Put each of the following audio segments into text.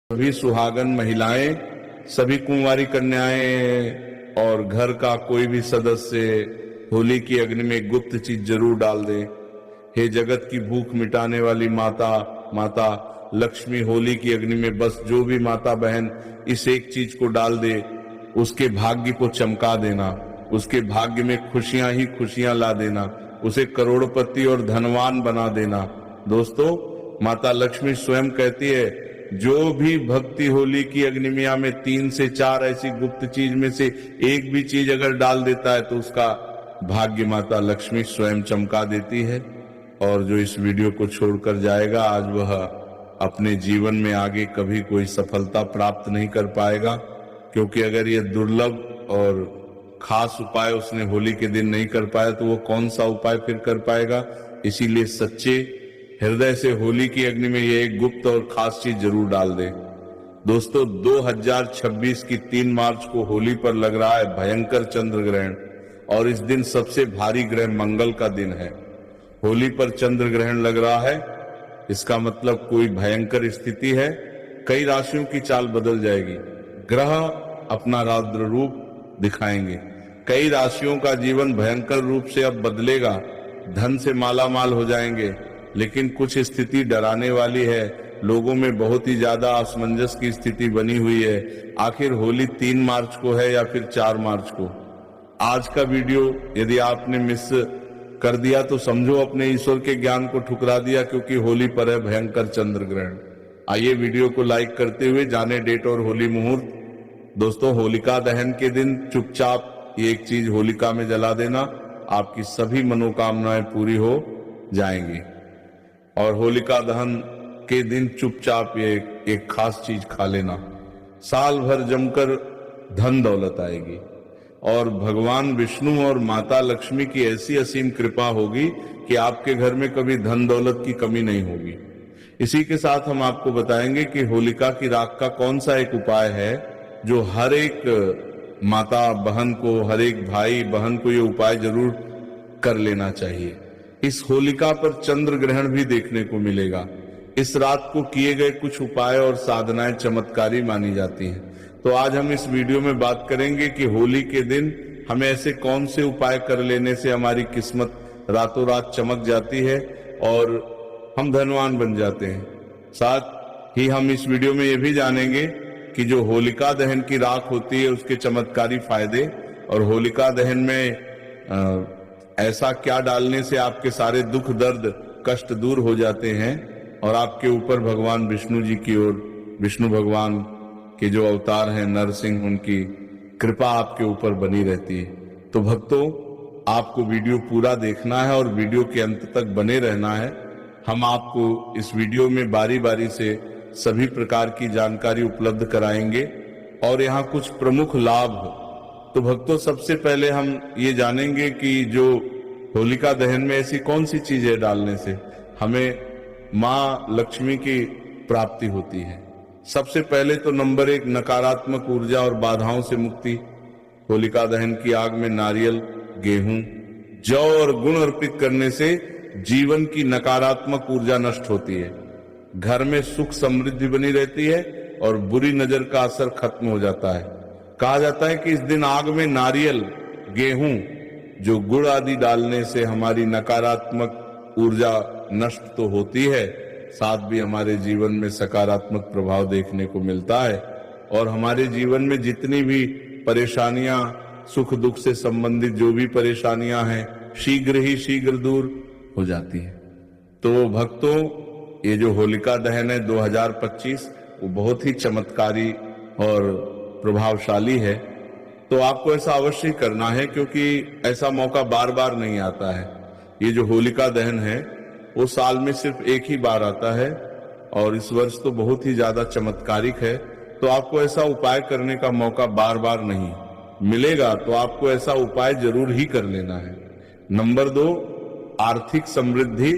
सभी सुहागन महिलाएं, सभी कुंवारी कन्याएं और घर का कोई भी सदस्य होली की अग्नि में गुप्त चीज जरूर डाल दे। हे जगत की भूख मिटाने वाली माता लक्ष्मी, होली की अग्नि में बस जो भी माता बहन इस एक चीज को डाल दे, उसके भाग्य को चमका देना, उसके भाग्य में खुशियां ही खुशियां ला देना, उसे करोड़पति और धनवान बना देना। दोस्तों, माता लक्ष्मी स्वयं कहती है, जो भी भक्ति होली की अग्निमिया में 3 से 4 ऐसी गुप्त चीज में से एक भी चीज अगर डाल देता है तो उसका भाग्य माता लक्ष्मी स्वयं चमका देती है। और जो इस वीडियो को छोड़कर जाएगा, आज वह अपने जीवन में आगे कभी कोई सफलता प्राप्त नहीं कर पाएगा, क्योंकि अगर ये दुर्लभ और खास उपाय उसने होली के दिन नहीं कर पाया तो वो कौन सा उपाय फिर कर पाएगा। इसीलिए सच्चे हृदय से होली की अग्नि में ये एक गुप्त और खास चीज जरूर डाल दे। दोस्तों, 2026 की 3 मार्च को होली पर लग रहा है भयंकर चंद्र ग्रहण, और इस दिन सबसे भारी ग्रह मंगल का दिन है। होली पर चंद्र ग्रहण लग रहा है, इसका मतलब कोई भयंकर स्थिति है। कई राशियों की चाल बदल जाएगी, ग्रह अपना रौद्र रूप दिखाएंगे। कई राशियों का जीवन भयंकर रूप से अब बदलेगा, धन से मालामाल हो जाएंगे। लेकिन कुछ स्थिति डराने वाली है, लोगों में बहुत ही ज्यादा असमंजस की स्थिति बनी हुई है। आखिर होली 3 मार्च को है या फिर 4 मार्च को? आज का वीडियो यदि आपने मिस कर दिया तो समझो अपने ईश्वर के ज्ञान को ठुकरा दिया, क्योंकि होली पर है भयंकर चंद्र ग्रहण। आइए वीडियो को लाइक करते हुए जाने डेट और होली मुहूर्त। दोस्तों, होलिका दहन के दिन चुपचाप ये एक चीज होलिका में जला देना, आपकी सभी मनोकामनाएं पूरी हो जाएंगी। और होलिका दहन के दिन चुपचाप ये एक खास चीज खा लेना, साल भर जमकर धन दौलत आएगी और भगवान विष्णु और माता लक्ष्मी की ऐसी असीम कृपा होगी कि आपके घर में कभी धन दौलत की कमी नहीं होगी। इसी के साथ हम आपको बताएंगे कि होलिका की राख का कौन सा एक उपाय है जो हर एक माता बहन को, हर एक भाई बहन को ये उपाय जरूर कर लेना चाहिए। इस होलिका पर चंद्र ग्रहण भी देखने को मिलेगा। इस रात को किए गए कुछ उपाय और साधनाएं चमत्कारी मानी जाती हैं। तो आज हम इस वीडियो में बात करेंगे कि होली के दिन हमें ऐसे कौन से उपाय कर लेने से हमारी किस्मत रातों रात चमक जाती है और हम धनवान बन जाते हैं। साथ ही हम इस वीडियो में ये भी जानेंगे कि जो होलिका दहन की राख होती है उसके चमत्कारी फायदे, और होलिका दहन में ऐसा क्या डालने से आपके सारे दुख दर्द कष्ट दूर हो जाते हैं और आपके ऊपर भगवान विष्णु जी की ओर, विष्णु भगवान के जो अवतार हैं नरसिंह, उनकी कृपा आपके ऊपर बनी रहती है। तो भक्तों, आपको वीडियो पूरा देखना है और वीडियो के अंत तक बने रहना है। हम आपको इस वीडियो में बारी बारी से सभी प्रकार की जानकारी उपलब्ध कराएंगे और यहाँ कुछ प्रमुख लाभ। तो भक्तों, सबसे पहले हम ये जानेंगे कि जो होलिका दहन में ऐसी कौन सी चीजें डालने से हमें माँ लक्ष्मी की प्राप्ति होती है। सबसे पहले तो नंबर 1, नकारात्मक ऊर्जा और बाधाओं से मुक्ति। होलिका दहन की आग में नारियल, गेहूं, जौ और गुड़ अर्पित करने से जीवन की नकारात्मक ऊर्जा नष्ट होती है, घर में सुख समृद्धि बनी रहती है और बुरी नजर का असर खत्म हो जाता है। कहा जाता है कि इस दिन आग में नारियल, गेहूं, जो गुड़ आदि डालने से हमारी नकारात्मक ऊर्जा नष्ट तो होती है, साथ भी हमारे जीवन में सकारात्मक प्रभाव देखने को मिलता है और हमारे जीवन में जितनी भी परेशानियां, सुख दुख से संबंधित जो भी परेशानियां हैं, शीघ्र ही शीघ्र दूर हो जाती है। तो भक्तों, ये जो होलिका दहन है 2025, वो बहुत ही चमत्कारी और प्रभावशाली है। तो आपको ऐसा अवश्य करना है, क्योंकि ऐसा मौका बार बार नहीं आता है। ये जो होलिका दहन है वो साल में सिर्फ एक ही बार आता है और इस वर्ष तो बहुत ही ज्यादा चमत्कारिक है। तो आपको ऐसा उपाय करने का मौका बार बार नहीं मिलेगा, तो आपको ऐसा उपाय जरूर ही कर लेना है। नंबर 2, आर्थिक समृद्धि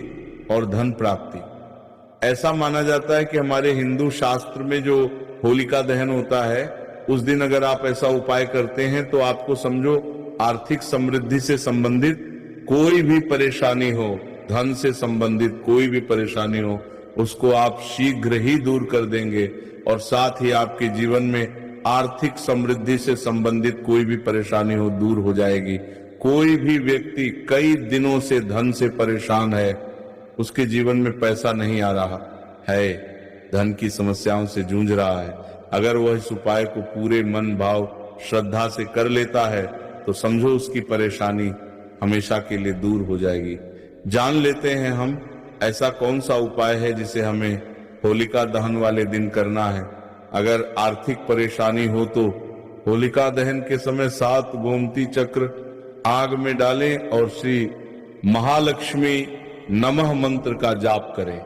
और धन प्राप्ति। ऐसा माना जाता है कि हमारे हिंदू शास्त्र में जो होलिका दहन होता है उस दिन अगर आप ऐसा उपाय करते हैं तो आपको समझो आर्थिक समृद्धि से संबंधित कोई भी परेशानी हो, धन से संबंधित कोई भी परेशानी हो, उसको आप शीघ्र ही दूर कर देंगे और साथ ही आपके जीवन में आर्थिक समृद्धि से संबंधित कोई भी परेशानी हो दूर हो जाएगी। कोई भी व्यक्ति कई दिनों से धन से परेशान है, उसके जीवन में पैसा नहीं आ रहा है, धन की समस्याओं से जूझ रहा है, अगर वह इस उपाय को पूरे मन भाव श्रद्धा से कर लेता है तो समझो उसकी परेशानी हमेशा के लिए दूर हो जाएगी। जान लेते हैं हम ऐसा कौन सा उपाय है जिसे हमें होलिका दहन वाले दिन करना है। अगर आर्थिक परेशानी हो तो होलिका दहन के समय 7 गोमती चक्र आग में डालें और श्री महालक्ष्मी नमः मंत्र का जाप करें।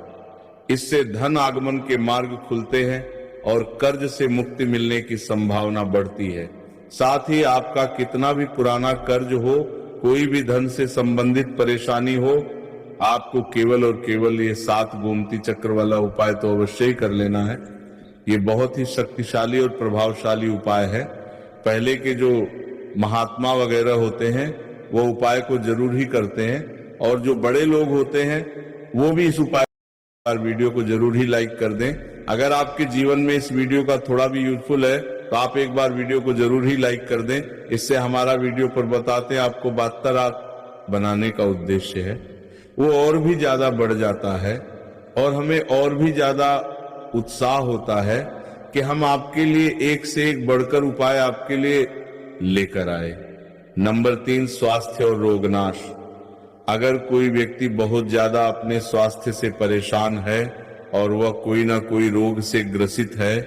इससे धन आगमन के मार्ग खुलते हैं और कर्ज से मुक्ति मिलने की संभावना बढ़ती है। साथ ही आपका कितना भी पुराना कर्ज हो, कोई भी धन से संबंधित परेशानी हो, आपको केवल और केवल ये 7 गोमती चक्र वाला उपाय तो अवश्य ही कर लेना है। ये बहुत ही शक्तिशाली और प्रभावशाली उपाय है। पहले के जो महात्मा वगैरह होते हैं वो उपाय को जरूर ही करते हैं, और जो बड़े लोग होते हैं वो भी इस उपाय वीडियो को जरूर ही लाइक कर दें। अगर आपके जीवन में इस वीडियो का थोड़ा भी यूजफुल है तो आप एक बार वीडियो को जरूर ही लाइक कर दें। इससे हमारा वीडियो पर बताते हैं आपको 72 रात बनाने का उद्देश्य है, वो और भी ज्यादा बढ़ जाता है और हमें और भी ज्यादा उत्साह होता है कि हम आपके लिए एक से एक बढ़कर उपाय आपके लिए लेकर आए। नंबर 3, स्वास्थ्य और रोगनाश। अगर कोई व्यक्ति बहुत ज्यादा अपने स्वास्थ्य से परेशान है और वह कोई ना कोई रोग से ग्रसित है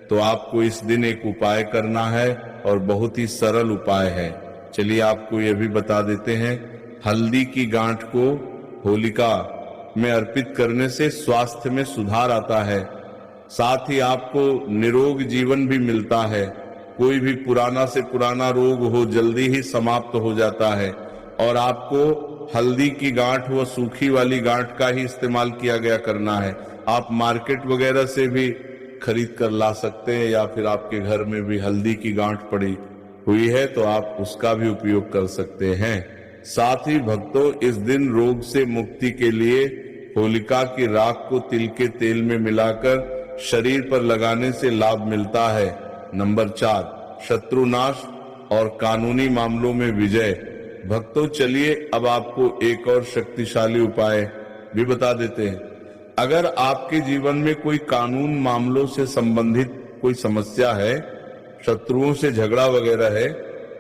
तो आपको इस दिन एक उपाय करना है और बहुत ही सरल उपाय है। चलिए आपको यह भी बता देते हैं। हल्दी की गांठ को होलिका में अर्पित करने से स्वास्थ्य में सुधार आता है, साथ ही आपको निरोग जीवन भी मिलता है। कोई भी पुराना से पुराना रोग हो जल्दी ही समाप्त हो जाता है। और आपको हल्दी की गांठ व सूखी वाली गांठ का ही इस्तेमाल किया गया करना है। आप मार्केट वगैरह से भी खरीद कर ला सकते हैं, या फिर आपके घर में भी हल्दी की गांठ पड़ी हुई है तो आप उसका भी उपयोग कर सकते हैं। साथ ही भक्तों, इस दिन रोग से मुक्ति के लिए होलिका की राख को तिल के तेल में मिलाकर शरीर पर लगाने से लाभ मिलता है। नंबर 4, शत्रुनाश और कानूनी मामलों में विजय। भक्तों चलिए अब आपको एक और शक्तिशाली उपाय भी बता देते हैं। अगर आपके जीवन में कोई कानून मामलों से संबंधित कोई समस्या है, शत्रुओं से झगड़ा वगैरह है,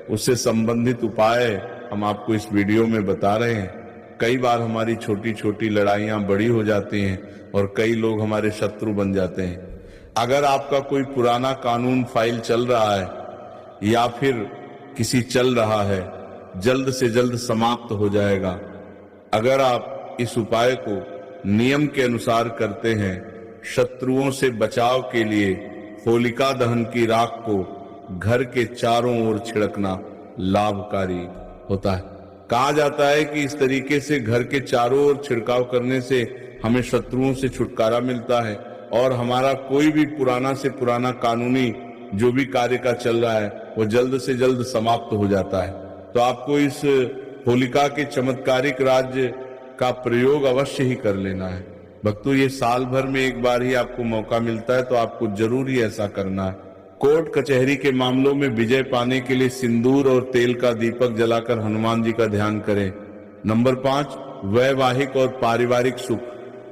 उससे संबंधित उपाय हम आपको इस वीडियो में बता रहे हैं। कई बार हमारी छोटी छोटी लड़ाइयां बड़ी हो जाती हैं और कई लोग हमारे शत्रु बन जाते हैं। अगर आपका कोई पुराना कानून फाइल चल रहा है या फिर किसी चल रहा है, जल्द से जल्द समाप्त हो जाएगा। अगर आप इस उपाय को नियम के अनुसार करते हैं, शत्रुओं से बचाव के लिए होलिका दहन की राख को घर के चारों ओर छिड़कना लाभकारी होता है। कहा जाता है कि इस तरीके से घर के चारों ओर छिड़काव करने से हमें शत्रुओं से छुटकारा मिलता है और हमारा कोई भी पुराना से पुराना कानूनी जो भी कार्य का चल रहा है वो जल्द से जल्द समाप्त हो जाता है। तो आपको इस होलिका के चमत्कारिक राज्य का प्रयोग अवश्य ही कर लेना है। भक्तों, ये साल भर में एक बार ही आपको मौका मिलता है तो आपको जरूर ही ऐसा करना है। कोर्ट कचहरी के मामलों में विजय पाने के लिए सिंदूर और तेल का दीपक जलाकर हनुमान जी का ध्यान करें। नंबर 5, वैवाहिक और पारिवारिक सुख।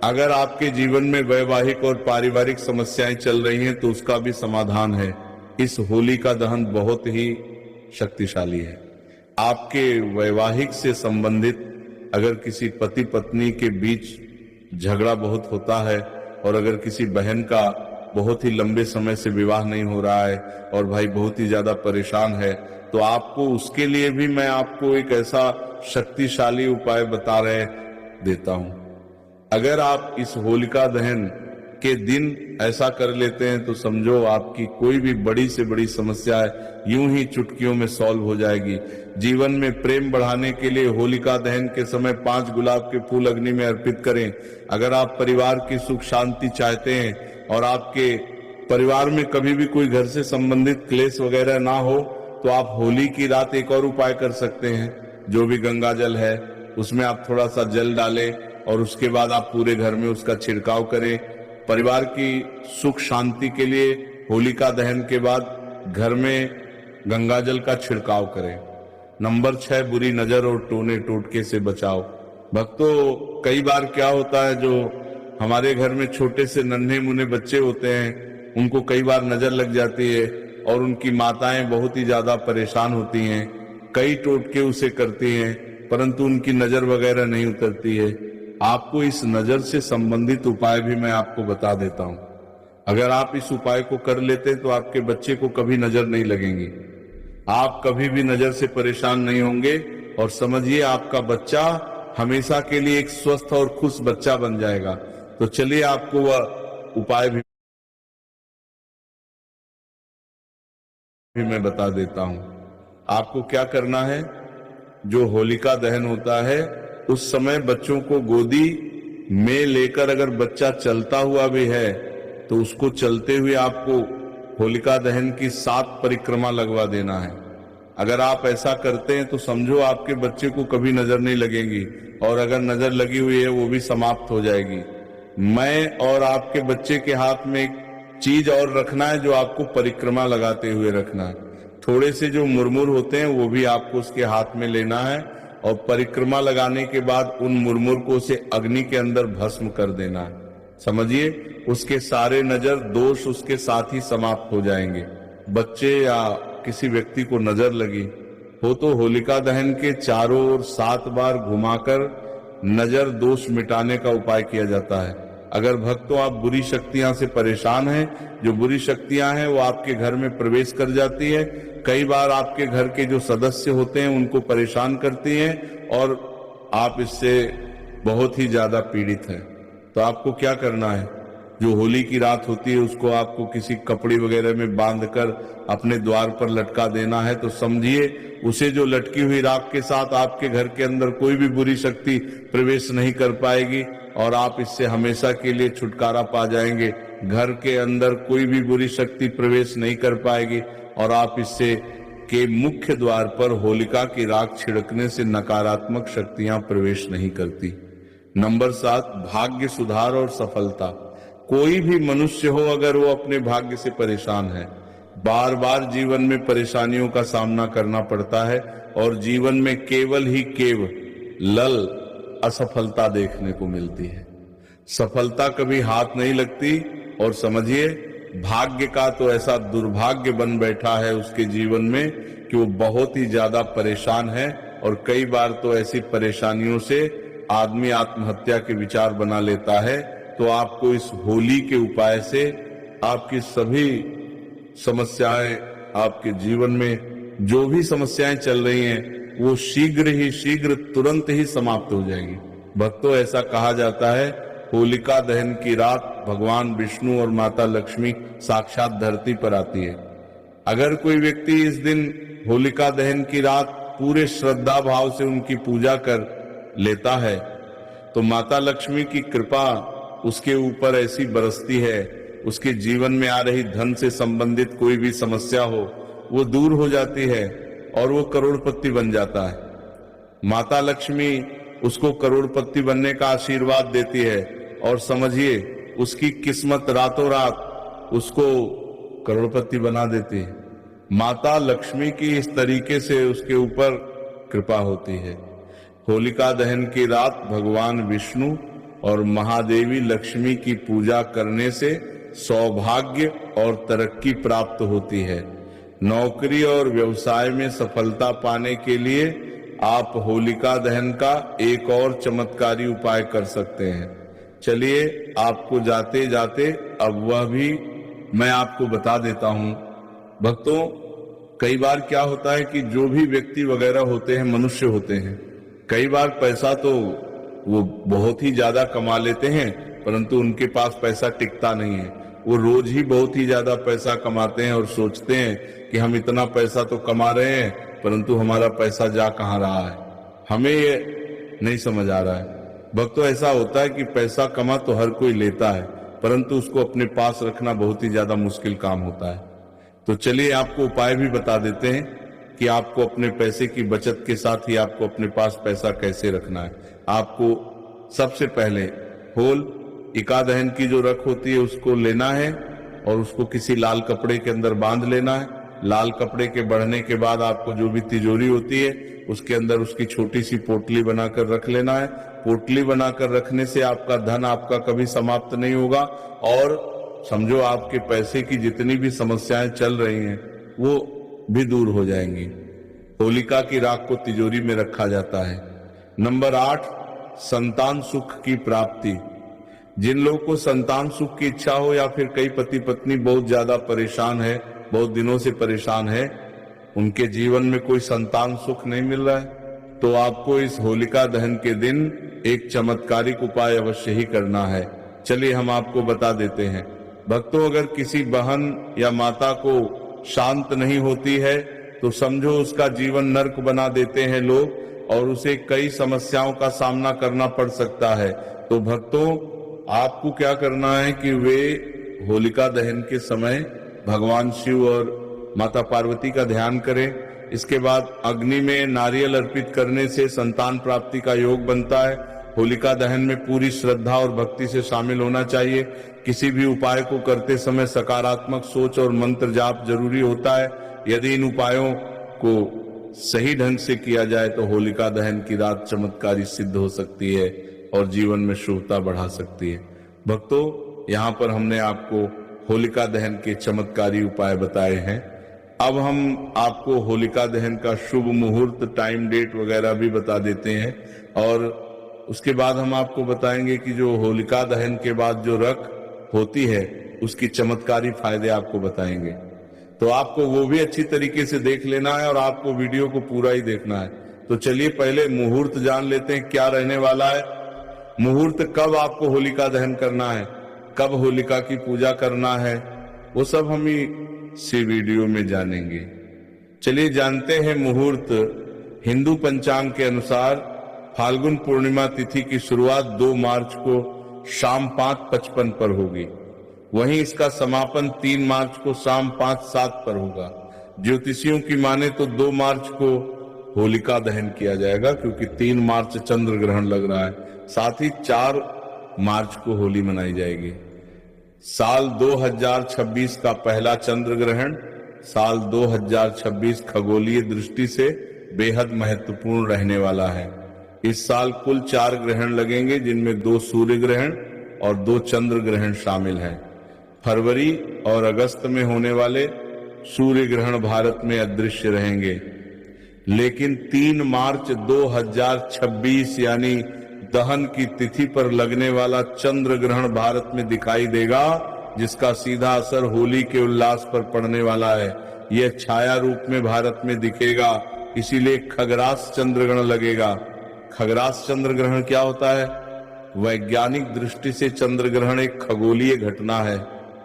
अगर आपके जीवन में वैवाहिक और पारिवारिक समस्याएं चल रही हैं तो उसका भी समाधान है। इस होलिका दहन बहुत ही शक्तिशाली है। आपके वैवाहिक से संबंधित अगर किसी पति पत्नी के बीच झगड़ा बहुत होता है और अगर किसी बहन का बहुत ही लंबे समय से विवाह नहीं हो रहा है और भाई बहुत ही ज्यादा परेशान है, तो आपको उसके लिए भी मैं आपको एक ऐसा शक्तिशाली उपाय बता रहे देता हूं। अगर आप इस होलिका दहन के दिन ऐसा कर लेते हैं तो समझो आपकी कोई भी बड़ी से बड़ी समस्या है यूं ही चुटकियों में सॉल्व हो जाएगी। जीवन में प्रेम बढ़ाने के लिए होलिका दहन के समय 5 गुलाब के फूल अग्नि में अर्पित करें। अगर आप परिवार की सुख शांति चाहते हैं और आपके परिवार में कभी भी कोई घर से संबंधित क्लेश वगैरह ना हो तो आप होली की रात एक और उपाय कर सकते हैं। जो भी गंगा जल है उसमें आप थोड़ा सा जल डालें और उसके बाद आप पूरे घर में उसका छिड़काव करें। परिवार की सुख शांति के लिए होलिका दहन के बाद घर में गंगाजल का छिड़काव करें। नंबर 6, बुरी नजर और टोने टोटके से बचाओ। भक्तों, कई बार क्या होता है, जो हमारे घर में छोटे से नन्हे मुन्ने बच्चे होते हैं, उनको कई बार नजर लग जाती है और उनकी माताएं बहुत ही ज्यादा परेशान होती हैं, कई टोटके उसे करती हैं, परंतु उनकी नजर वगैरह नहीं उतरती है। आपको इस नजर से संबंधित उपाय भी मैं आपको बता देता हूं। अगर आप इस उपाय को कर लेते तो आपके बच्चे को कभी नजर नहीं लगेंगी, आप कभी भी नजर से परेशान नहीं होंगे और समझिए आपका बच्चा हमेशा के लिए एक स्वस्थ और खुश बच्चा बन जाएगा। तो चलिए आपको वह उपाय भी मैं बता देता हूं। आपको क्या करना है, जो होलिका दहन होता है उस समय बच्चों को गोदी में लेकर, अगर बच्चा चलता हुआ भी है तो उसको चलते हुए आपको होलिका दहन की 7 परिक्रमा लगवा देना है। अगर आप ऐसा करते हैं तो समझो आपके बच्चे को कभी नजर नहीं लगेगी, और अगर नजर लगी हुई है वो भी समाप्त हो जाएगी। मैं और आपके बच्चे के हाथ में एक चीज और रखना है, जो आपको परिक्रमा लगाते हुए रखना है। थोड़े से जो मुरमुर होते हैं वो भी आपको उसके हाथ में लेना है, और परिक्रमा लगाने के बाद उन मुरमुर को उसे अग्नि के अंदर भस्म कर देना है। समझिए, उसके सारे नजर दोष उसके साथ ही समाप्त हो जाएंगे। बच्चे या किसी व्यक्ति को नजर लगी हो तो होलिका दहन के चारों ओर 7 बार घुमाकर नजर दोष मिटाने का उपाय किया जाता है। अगर भक्तों आप बुरी शक्तियां से परेशान हैं, जो बुरी शक्तियां हैं वो आपके घर में प्रवेश कर जाती है, कई बार आपके घर के जो सदस्य होते हैं उनको परेशान करती हैं और आप इससे बहुत ही ज्यादा पीड़ित हैं। तो आपको क्या करना है, जो होली की रात होती है उसको आपको किसी कपड़े वगैरह में बांधकर अपने द्वार पर लटका देना है। तो समझिए उसे जो लटकी हुई राख के साथ आपके घर के अंदर कोई भी बुरी शक्ति प्रवेश नहीं कर पाएगी और आप इससे हमेशा के लिए छुटकारा पा जाएंगे। घर के अंदर कोई भी बुरी शक्ति प्रवेश नहीं कर पाएगी और आप इससे के मुख्य द्वार पर होलिका की राख छिड़कने से नकारात्मक शक्तियां प्रवेश नहीं करती। नंबर 7, भाग्य सुधार और सफलता। कोई भी मनुष्य हो, अगर वो अपने भाग्य से परेशान है, बार बार जीवन में परेशानियों का सामना करना पड़ता है और जीवन में केवल असफलता देखने को मिलती है। सफलता कभी हाथ नहीं लगती और समझिए भाग्य का तो ऐसा दुर्भाग्य बन बैठा है उसके जीवन में कि वो बहुत ही ज्यादा परेशान है और कई बार तो ऐसी परेशानियों से आदमी आत्महत्या के विचार बना लेता है। तो आपको इस होली के उपाय से आपकी सभी समस्याएं, आपके जीवन में जो भी समस्याएं चल रही हैं वो शीघ्र तुरंत ही समाप्त हो जाएंगी। भक्तों, ऐसा कहा जाता है होलिका दहन की रात भगवान विष्णु और माता लक्ष्मी साक्षात धरती पर आती है। अगर कोई व्यक्ति इस दिन होलिका दहन की रात पूरे श्रद्धा भाव से उनकी पूजा कर लेता है तो माता लक्ष्मी की कृपा उसके ऊपर ऐसी बरसती है, उसके जीवन में आ रही धन से संबंधित कोई भी समस्या हो वो दूर हो जाती है और वो करोड़पति बन जाता है। माता लक्ष्मी उसको करोड़पति बनने का आशीर्वाद देती है और समझिए उसकी किस्मत रातों रात उसको करोड़पति बना देती है। माता लक्ष्मी की इस तरीके से उसके ऊपर कृपा होती है। होलिका दहन की रात भगवान विष्णु और महादेवी लक्ष्मी की पूजा करने से सौभाग्य और तरक्की प्राप्त होती है। नौकरी और व्यवसाय में सफलता पाने के लिए आप होलिका दहन का एक और चमत्कारी उपाय कर सकते हैं। चलिए आपको जाते जाते अब वह भी मैं आपको बता देता हूं। भक्तों, कई बार क्या होता है कि जो भी व्यक्ति वगैरह होते हैं, मनुष्य होते हैं, कई बार पैसा तो वो बहुत ही ज्यादा कमा लेते हैं परंतु उनके पास पैसा टिकता नहीं है। वो रोज ही बहुत ही ज्यादा पैसा कमाते हैं और सोचते हैं कि हम इतना पैसा तो कमा रहे हैं परंतु हमारा पैसा जा कहाँ रहा है, हमें ये नहीं समझ आ रहा है। भक्तों, ऐसा होता है कि पैसा कमा तो हर कोई लेता है परंतु उसको अपने पास रखना बहुत ही ज्यादा मुश्किल काम होता है। तो चलिए आपको उपाय भी बता देते हैं कि आपको अपने पैसे की बचत के साथ ही आपको अपने पास पैसा कैसे रखना है। आपको सबसे पहले होल इका दहन की जो रख होती है उसको लेना है और उसको किसी लाल कपड़े के अंदर बांध लेना है। लाल कपड़े के बढ़ने के बाद आपको जो भी तिजोरी होती है उसके अंदर उसकी छोटी सी पोटली बनाकर रख लेना है। पोटली बनाकर रखने से आपका धन आपका कभी समाप्त नहीं होगा और समझो आपके पैसे की जितनी भी समस्याएं चल रही हैं वो भी दूर हो जाएंगी। होलिका की राख को तिजोरी में रखा जाता है। नंबर 8, संतान सुख की प्राप्ति। जिन लोगों को संतान सुख की इच्छा हो या फिर कई पति पत्नी बहुत ज्यादा परेशान है, बहुत दिनों से परेशान है, उनके जीवन में कोई संतान सुख नहीं मिल रहा है, तो आपको इस होलिका दहन के दिन एक चमत्कारिक उपाय अवश्य ही करना है। चलिए हम आपको बता देते हैं। भक्तों, अगर किसी बहन या माता को शांत नहीं होती है तो समझो उसका जीवन नर्क बना देते हैं लोग और उसे कई समस्याओं का सामना करना पड़ सकता है। तो भक्तों, आपको क्या करना है कि वे होलिका दहन के समय भगवान शिव और माता पार्वती का ध्यान करें। इसके बाद अग्नि में नारियल अर्पित करने से संतान प्राप्ति का योग बनता है। होलिका दहन में पूरी श्रद्धा और भक्ति से शामिल होना चाहिए। किसी भी उपाय को करते समय सकारात्मक सोच और मंत्र जाप जरूरी होता है। यदि इन उपायों को सही ढंग से किया जाए तो होलिका दहन की रात चमत्कारी सिद्ध हो सकती है और जीवन में शुभता बढ़ा सकती है। भक्तों, यहाँ पर हमने आपको होलिका दहन के चमत्कारी उपाय बताए हैं। अब हम आपको होलिका दहन का शुभ मुहूर्त, टाइम, डेट वगैरह भी बता देते हैं और उसके बाद हम आपको बताएंगे कि जो होलिका दहन के बाद जो रख होती है उसकी चमत्कारी फायदे आपको बताएंगे। तो आपको वो भी अच्छी तरीके से देख लेना है और आपको वीडियो को पूरा ही देखना है। तो चलिए पहले मुहूर्त जान लेते हैं क्या रहने वाला है। मुहूर्त कब आपको होलिका दहन करना है, कब होलिका की पूजा करना है, वो सब हम इसी वीडियो में जानेंगे। चलिए जानते हैं मुहूर्त। हिंदू पंचांग के अनुसार फाल्गुन पूर्णिमा तिथि की शुरुआत 2 मार्च को शाम 5:55 पर होगी। वहीं इसका समापन 3 मार्च को शाम 5:07 पर होगा। ज्योतिषियों की माने तो 2 मार्च को होलिका दहन किया जाएगा क्योंकि 3 मार्च चंद्र ग्रहण लग रहा है। साथ ही 4 मार्च को होली मनाई जाएगी। साल 2026 का पहला चंद्र ग्रहण साल 2026 खगोलीय दृष्टि से बेहद महत्वपूर्ण रहने वाला है। इस साल कुल 4 ग्रहण लगेंगे जिनमें 2 सूर्य ग्रहण और 2 चंद्र ग्रहण शामिल हैं। फरवरी और अगस्त में होने वाले सूर्य ग्रहण भारत में अदृश्य रहेंगे, लेकिन 3 मार्च 2026 यानी दहन की तिथि पर लगने वाला चंद्र ग्रहण भारत में दिखाई देगा, जिसका सीधा असर होली के उल्लास पर पड़ने वाला है। यह छाया रूप में भारत में दिखेगा, इसीलिए खगरास चंद्र ग्रहण लगेगा। खगरास चंद्र ग्रहण क्या होता है? वैज्ञानिक दृष्टि से चंद्र ग्रहण एक खगोलीय घटना है।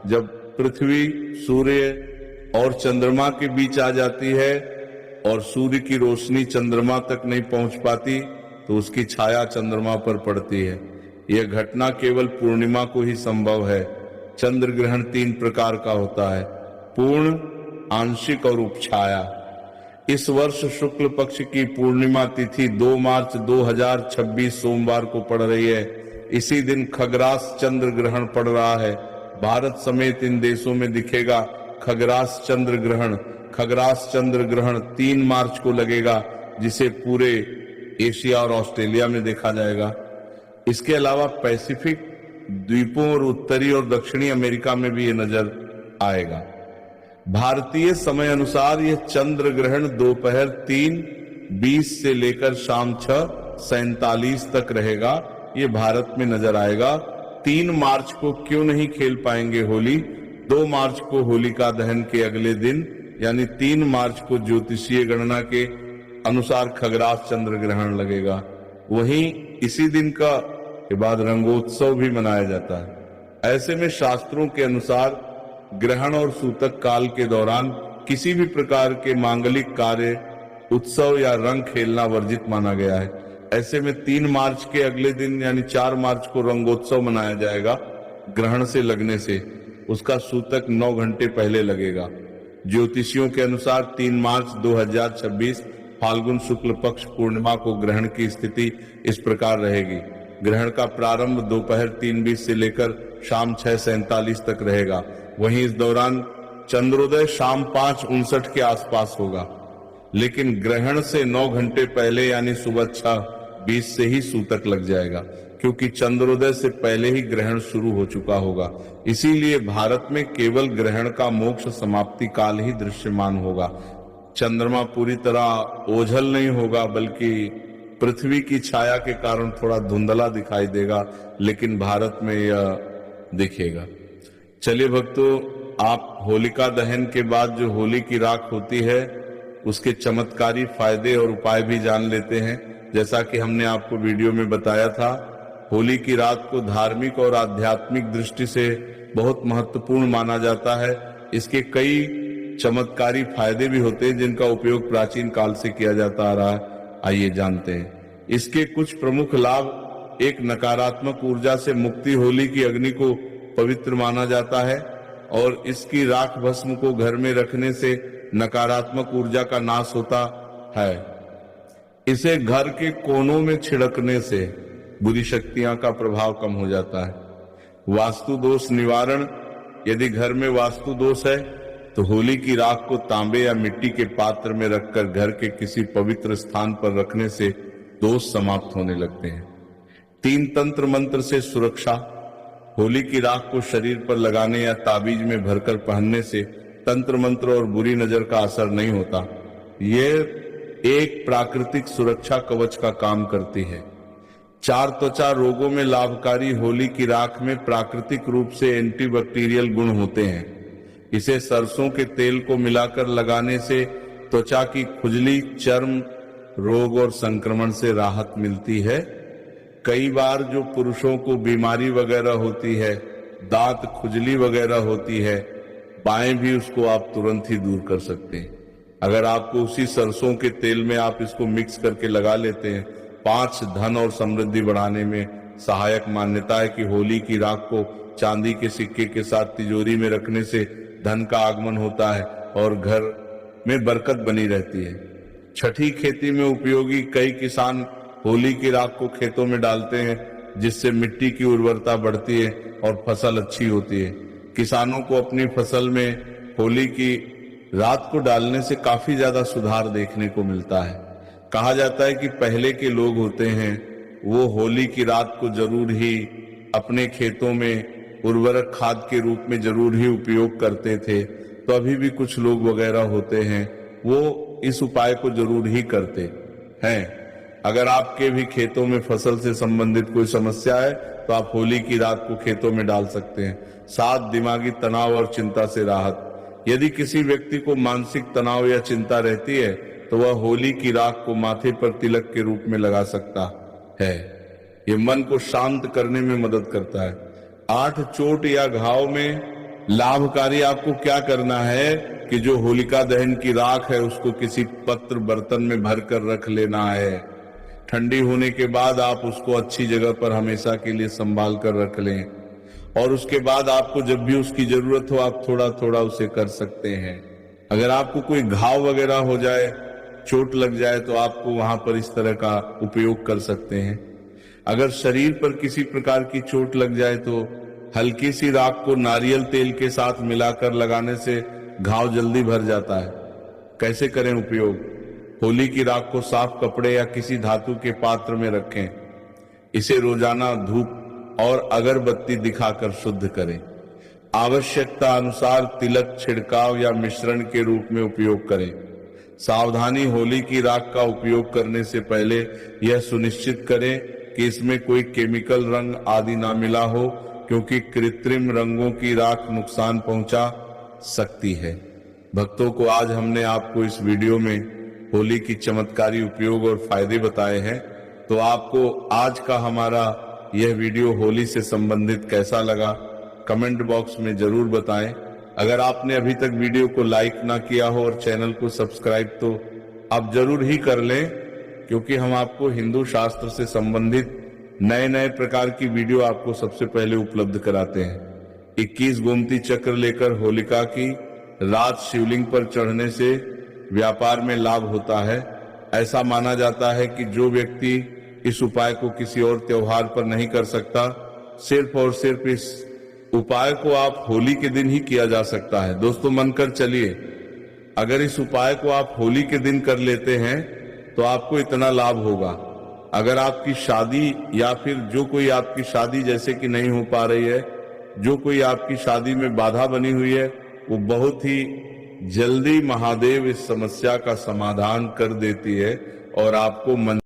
जब पृथ्वी, सूर्य और चंद्रमा के बीच आ जाती है और सूर्य की रोशनी चंद्रमा तक नहीं पहुंच पाती तो उसकी छाया चंद्रमा पर पड़ती है। यह घटना केवल पूर्णिमा को ही संभव है। चंद्र ग्रहण 3 प्रकार का होता है: पूर्ण, आंशिक और उपछाया। इस वर्ष शुक्ल पक्ष की पूर्णिमा तिथि 2 मार्च 2026 सोमवार को पड़ रही है। इसी दिन खगरास चंद्र ग्रहण पड़ रहा है। भारत समेत इन देशों में दिखेगा खगरास चंद्र ग्रहण। खगरास चंद्र ग्रहण 3 मार्च को लगेगा, जिसे पूरे एशिया और ऑस्ट्रेलिया में देखा जाएगा। इसके अलावा पैसिफिक द्वीपों और उत्तरी और दक्षिणी अमेरिका में भी ये नजर आएगा। भारतीय समय अनुसार यह चंद्र ग्रहण दोपहर 3:20 से लेकर शाम 6:47 तक रहेगा। ये भारत में नजर आएगा। 3 मार्च को क्यों नहीं खेल पाएंगे होली? 2 मार्च को होलिका दहन के अगले दिन यानी 3 मार्च को ज्योतिषीय गणना के अनुसार खगरास चंद्र ग्रहण लगेगा। वहीं इसी दिन के बाद रंगोत्सव भी मनाया जाता है। ऐसे में शास्त्रों के अनुसार ग्रहण और सूतक काल के दौरान किसी भी प्रकार के मांगलिक कार्य, उत्सव या रंग खेलना वर्जित माना गया है। ऐसे में 3 मार्च के अगले दिन यानी 4 मार्च को रंगोत्सव मनाया जाएगा। ग्रहण से लगने से उसका सूतक 9 घंटे पहले लगेगा। ज्योतिषियों के अनुसार 3 मार्च 2026 फाल्गुन शुक्ल पक्ष पूर्णिमा को ग्रहण की स्थिति इस प्रकार रहेगी: ग्रहण का प्रारंभ दोपहर 3:20 से लेकर शाम 6:47 तक रहेगा। वहीं इस दौरान चंद्रोदय शाम 5:59 के आसपास होगा, लेकिन ग्रहण से 9 घंटे पहले यानी सुबह 6:20 से ही सूतक लग जाएगा, क्योंकि चंद्रोदय से पहले ही ग्रहण शुरू हो चुका होगा। इसीलिए भारत में केवल ग्रहण का मोक्ष समाप्ति काल ही दृश्यमान होगा। चंद्रमा पूरी तरह ओझल नहीं होगा, बल्कि पृथ्वी की छाया के कारण थोड़ा धुंधला दिखाई देगा, लेकिन भारत में यह दिखेगा। चलिए भक्तों, आप होलिका दहन के बाद जो होली की राख होती है उसके चमत्कारी फायदे और उपाय भी जान लेते हैं। जैसा कि हमने आपको वीडियो में बताया था, होली की रात को धार्मिक और आध्यात्मिक दृष्टि से बहुत महत्वपूर्ण माना जाता है। इसके कई चमत्कारी फायदे भी होते हैं जिनका उपयोग प्राचीन काल से किया जाता आ रहा है। आइए जानते हैं इसके कुछ प्रमुख लाभ। एक, नकारात्मक ऊर्जा से मुक्ति। होली की अग्नि को पवित्र माना जाता है और इसकी राख भस्म को घर में रखने से नकारात्मक ऊर्जा का नाश होता है। इसे घर के कोनों में छिड़कने से बुरी शक्तियां का प्रभाव कम हो जाता है। वास्तु दोष निवारण। यदि घर में वास्तु दोष है तो होली की राख को तांबे या मिट्टी के पात्र में रखकर घर के किसी पवित्र स्थान पर रखने से दोष समाप्त होने लगते हैं। 3, तंत्र मंत्र से सुरक्षा। होली की राख को शरीर पर लगाने या ताबीज में भरकर पहनने से तंत्र मंत्र और बुरी नजर का असर नहीं होता। यह एक प्राकृतिक सुरक्षा कवच का काम करती है। 4, त्वचा रोगों में लाभकारी। होली की राख में प्राकृतिक रूप से एंटीबैक्टीरियल गुण होते हैं। इसे सरसों के तेल को मिलाकर लगाने से त्वचा की खुजली, चर्म रोग और संक्रमण से राहत मिलती है। कई बार जो पुरुषों को बीमारी वगैरह होती है, दांत खुजली वगैरह होती है, बाएं भी उसको आप तुरंत ही दूर कर सकते हैं। अगर आपको उसी सरसों के तेल में आप इसको मिक्स करके लगा लेते हैं। 5, धन और समृद्धि बढ़ाने में सहायक। मान्यता है कि होली की राख को चांदी के सिक्के के साथ तिजोरी में रखने से धन का आगमन होता है और घर में बरकत बनी रहती है। छठी, खेती में उपयोगी। कई किसान होली की राख को खेतों में डालते हैं, जिससे मिट्टी की उर्वरता बढ़ती है और फसल अच्छी होती है। किसानों को अपनी फसल में होली की रात को डालने से काफी ज्यादा सुधार देखने को मिलता है। कहा जाता है कि पहले के लोग होते हैं वो होली की रात को जरूर ही अपने खेतों में उर्वरक खाद के रूप में जरूर ही उपयोग करते थे। तो अभी भी कुछ लोग वगैरह होते हैं वो इस उपाय को जरूर ही करते हैं। अगर आपके भी खेतों में फसल से संबंधित कोई समस्या है तो आप होली की रात को खेतों में डाल सकते हैं। 7, दिमागी तनाव और चिंता से राहत। यदि किसी व्यक्ति को मानसिक तनाव या चिंता रहती है तो वह होली की राख को माथे पर तिलक के रूप में लगा सकता है। ये मन को शांत करने में मदद करता है। 8, चोट या घाव में लाभकारी। आपको क्या करना है कि जो होलिका दहन की राख है उसको किसी पत्र बर्तन में भरकर रख लेना है। ठंडी होने के बाद आप उसको अच्छी जगह पर हमेशा के लिए संभाल कर रख लें और उसके बाद आपको जब भी उसकी जरूरत हो आप थोड़ा थोड़ा उसे कर सकते हैं। अगर आपको कोई घाव वगैरह हो जाए, चोट लग जाए, तो आपको वहां पर इस तरह का उपयोग कर सकते हैं। अगर शरीर पर किसी प्रकार की चोट लग जाए तो हल्की सी राख को नारियल तेल के साथ मिलाकर लगाने से घाव जल्दी भर जाता है। कैसे करें उपयोग? होली की राख को साफ कपड़े या किसी धातु के पात्र में रखें। इसे रोजाना धूप और अगरबत्ती दिखाकर शुद्ध करें। आवश्यकता अनुसार तिलक, छिड़काव या मिश्रण के रूप में उपयोग करें। सावधानी, होली की राख का उपयोग करने से पहले यह सुनिश्चित करें कि इसमें कोई केमिकल रंग आदि ना मिला हो, क्योंकि कृत्रिम रंगों की राख नुकसान पहुंचा सकती है। भक्तों को आज हमने आपको इस वीडियो में होली की चमत्कारी उपयोग और फायदे बताए हैं। तो आपको आज का हमारा यह वीडियो होली से संबंधित कैसा लगा कमेंट बॉक्स में जरूर बताएं। अगर आपने अभी तक वीडियो को लाइक ना किया हो और चैनल को सब्सक्राइब तो आप जरूर ही कर लें, क्योंकि हम आपको हिंदू शास्त्र से संबंधित नए नए प्रकार की वीडियो आपको सबसे पहले उपलब्ध कराते हैं। 21 गोमती चक्र लेकर होलिका की रात शिवलिंग पर चढ़ने से व्यापार में लाभ होता है। ऐसा माना जाता है कि जो व्यक्ति इस उपाय को किसी और त्योहार पर नहीं कर सकता। सिर्फ और सिर्फ इस उपाय को आप होली के दिन ही किया जा सकता है। दोस्तों मन कर चलिए, अगर इस उपाय को आप होली के दिन कर लेते हैं तो आपको इतना लाभ होगा। अगर आपकी शादी या फिर जो कोई आपकी शादी जैसे कि नहीं हो पा रही है, जो कोई आपकी शादी में बाधा बनी हुई है, वो बहुत ही जल्दी महादेव इस समस्या का समाधान कर देती है और आपको